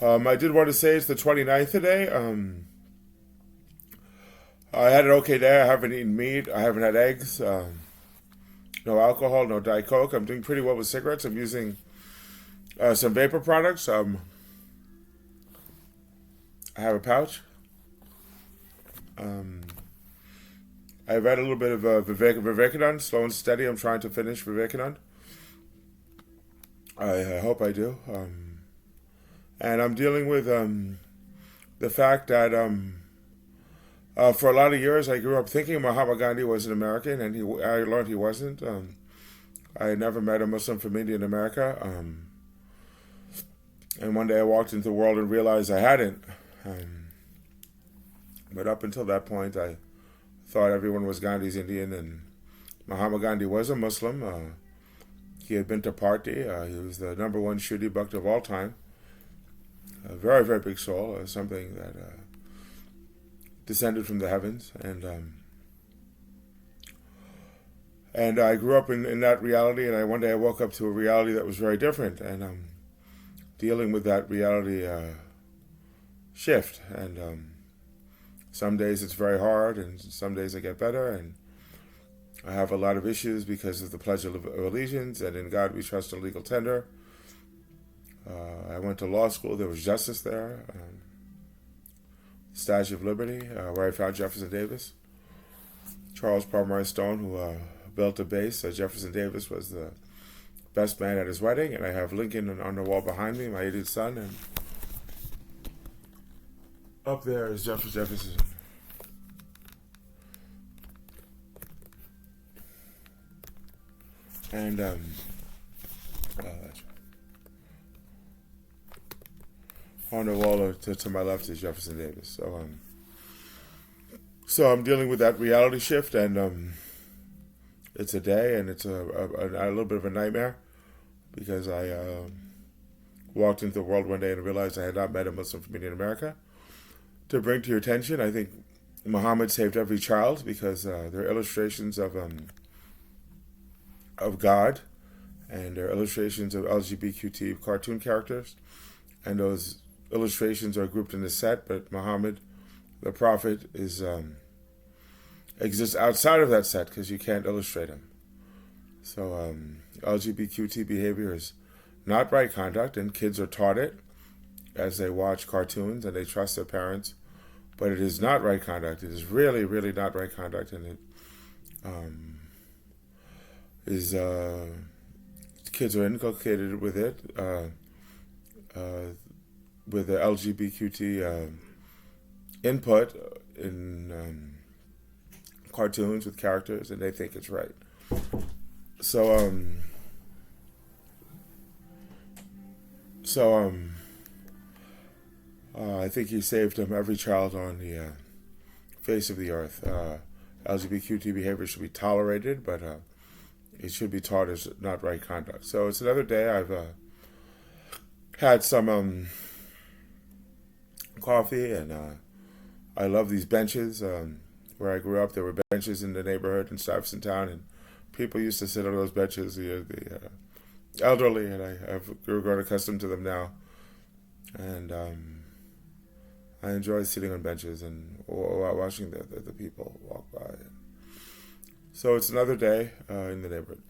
I did want to say it's the 29th today. I had an okay day. I haven't eaten meat. I haven't had eggs. No alcohol, no Diet Coke. I'm doing pretty well with cigarettes. I'm using some vapor products. I have a pouch. Um, I read a little bit of Vivekanand, slow and steady. I'm trying to finish Vivekanand. I hope I do. And I'm dealing with the fact that for a lot of years I grew up thinking Mahatma Gandhi was an American, and I learned he wasn't. I never met a Muslim from India in America. And one day I walked into the world and realized I hadn't. But up until that point, I thought everyone was Gandhi's Indian, and Mahatma Gandhi was a Muslim. He had been to party. He was the number one Shuddhi Bhakt of all time. A very, very big soul, something that descended from the heavens. And I grew up in that reality, and one day I woke up to a reality that was very different, and I'm dealing with that reality shift. And some days it's very hard, and some days I get better, and I have a lot of issues because of the Pledge of Allegiance, and in God we trust a legal tender. I went to law school. There was justice there. Statue of Liberty, where I found Jefferson Davis. Charles Pomeroy Stone, who built a base. Jefferson Davis was the best man at his wedding, and I have Lincoln on the wall behind me, my 80th son, and up there is Jefferson. And on the wall to my left is Jefferson Davis. So I'm dealing with that reality shift, and it's a day, and it's a little bit of a nightmare, because I walked into the world one day and realized I had not met a Muslim from Indian America. To bring to your attention, I think Muhammad saved every child, because they're illustrations of God, and they're illustrations of LGBTQ cartoon characters, and those illustrations are grouped in a set, but Muhammad, the prophet, exists outside of that set, because you can't illustrate him. So LGBTQ behavior is not right conduct, and kids are taught it as they watch cartoons, and they trust their parents, but it is not right conduct. It is really, really not right conduct, and it is kids are inculcated with it, with the LGBT input in cartoons with characters, and they think it's right. So I think he saved every child on the face of the earth. LGBTQ behavior should be tolerated, but it should be taught as not right conduct. So it's another day. I've had some coffee, and I love these benches. Where I grew up, there were benches in the neighborhood in Stuyvesant Town, and people used to sit on those benches, the elderly, and I've grown accustomed to them now. And I enjoy sitting on benches and watching the people walk by. So it's another day in the neighborhood.